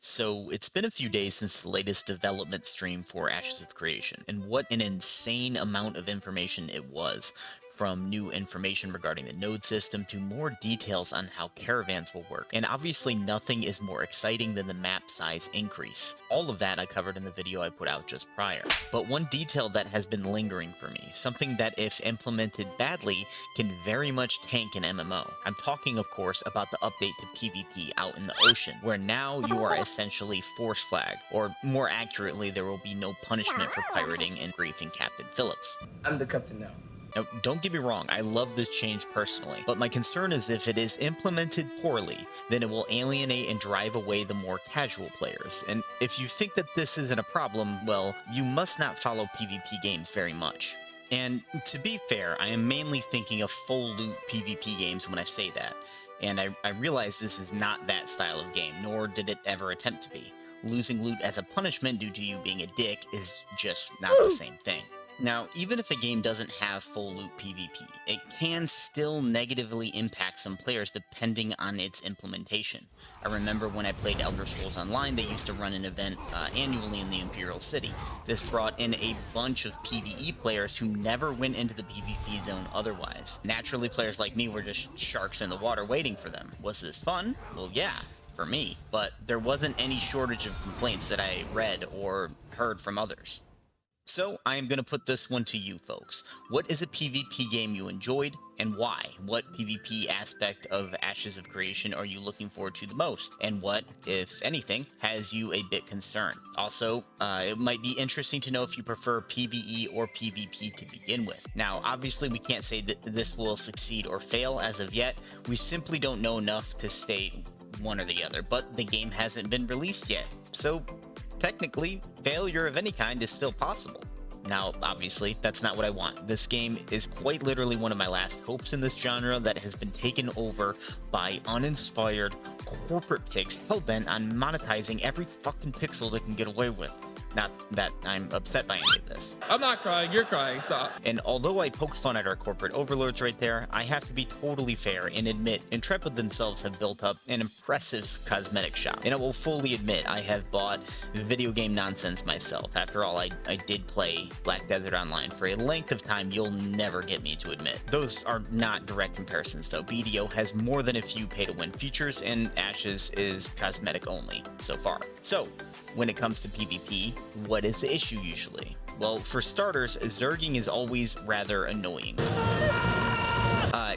So, it's been a few days since the latest development stream for Ashes of Creation, and what an insane amount of information it was. From new information regarding the node system to more details on how caravans will work, and obviously nothing is more exciting than the map size increase. All of that I covered in the video I put out just prior. But one detail that has been lingering for me, something that if implemented badly can very much tank an MMO. I'm talking of course about the update to PvP out in the ocean, where now you are essentially force flagged, or more accurately there will be no punishment for pirating and griefing Captain Phillips. I'm the captain now. Now, don't get me wrong, I love this change personally, but my concern is if it is implemented poorly, then it will alienate and drive away the more casual players. And if you think that this isn't a problem, well, you must not follow PvP games very much. And to be fair, I am mainly thinking of full loot PvP games when I say that, and I realize this is not that style of game, nor did it ever attempt to be. Losing loot as a punishment due to you being a dick is just not the same thing. Now, even if a game doesn't have full loot PvP, it can still negatively impact some players depending on its implementation. I remember when I played Elder Scrolls Online, they used to run an event annually in the Imperial City. This brought in a bunch of PvE players who never went into the PvP zone otherwise. Naturally, players like me were just sharks in the water waiting for them. Was this fun? Well, yeah, for me, but there wasn't any shortage of complaints that I read or heard from others. So, I am going to put this one to you folks. What is a PvP game you enjoyed, and why? What PvP aspect of Ashes of Creation are you looking forward to the most? And what, if anything, has you a bit concerned? Also, it might be interesting to know if you prefer PvE or PvP to begin with. Now, obviously we can't say that this will succeed or fail as of yet. We simply don't know enough to state one or the other, but the game hasn't been released yet. So, technically, failure of any kind is still possible. Now, obviously, that's not what I want. This game is quite literally one of my last hopes in this genre that has been taken over by uninspired corporate pigs hellbent on monetizing every fucking pixel they can get away with. Not that I'm upset by any of this. I'm not crying, you're crying, stop. And although I poked fun at our corporate overlords right there, I have to be totally fair and admit Intrepid themselves have built up an impressive cosmetic shop. And I will fully admit I have bought video game nonsense myself. After all, I did play Black Desert Online for a length of time you'll never get me to admit. Those are not direct comparisons though. BDO has more than a few pay-to-win features, and Ashes is cosmetic only so far. So, when it comes to PvP, what is the issue usually? Well, for starters, zerging is always rather annoying.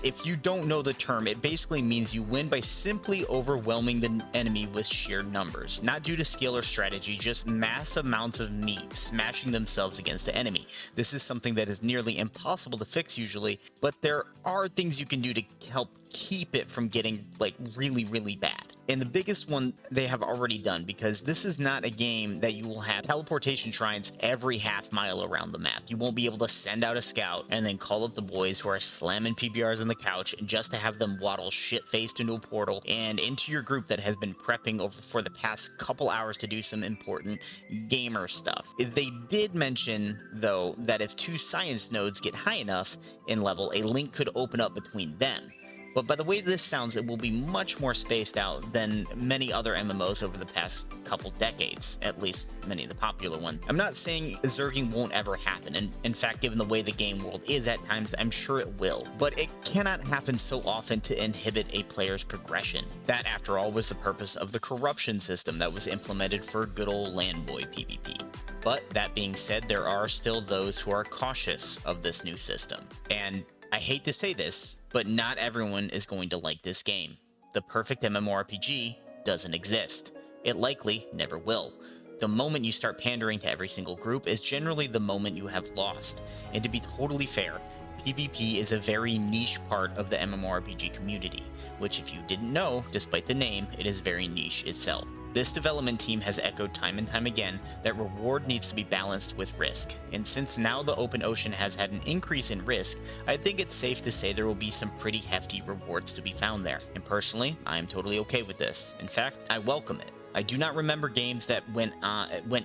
If you don't know the term, it basically means you win by simply overwhelming the enemy with sheer numbers. Not due to skill or strategy, just mass amounts of meat smashing themselves against the enemy. This is something that is nearly impossible to fix usually, but there are things you can do to help keep it from getting like really bad. And the biggest one they have already done, because this is not a game that you will have teleportation shrines every half mile around the map. You won't be able to send out a scout and then call up the boys who are slamming PBRs on the couch just to have them waddle shit-faced into a portal and into your group that has been prepping over for the past couple hours to do some important gamer stuff. They did mention, though, that if two science nodes get high enough in level, a link could open up between them. But by the way this sounds, it will be much more spaced out than many other MMOs over the past couple decades, at least many of the popular ones. I'm not saying zerging won't ever happen, and in fact, given the way the game world is at times, I'm sure it will. But it cannot happen so often to inhibit a player's progression. That, after all, was the purpose of the corruption system that was implemented for good old Landboy PvP. But that being said, there are still those who are cautious of this new system. And I hate to say this, but not everyone is going to like this game. The perfect MMORPG doesn't exist. It likely never will. The moment you start pandering to every single group is generally the moment you have lost. And to be totally fair, PvP is a very niche part of the MMORPG community, which if you didn't know, despite the name, it is very niche itself. This development team has echoed time and time again that reward needs to be balanced with risk, and since now the open ocean has had an increase in risk, I think it's safe to say there will be some pretty hefty rewards to be found there. And personally, I am totally okay with this. In fact, I welcome it. I do not remember games that went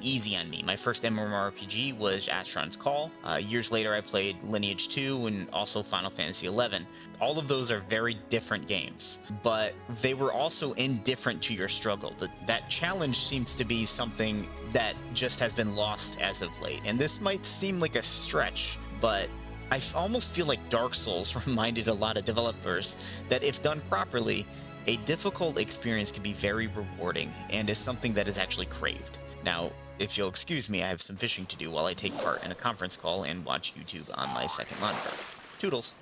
easy on me. My first MMORPG was Asheron's Call. Years later, I played Lineage 2 and also Final Fantasy 11. All of those are very different games, but they were also indifferent to your struggle. That challenge seems to be something that just has been lost as of late. And this might seem like a stretch, but I almost feel like Dark Souls reminded a lot of developers that if done properly, a difficult experience can be very rewarding and is something that is actually craved. Now, if you'll excuse me, I have some fishing to do while I take part in a conference call and watch YouTube on my second monitor. Toodles.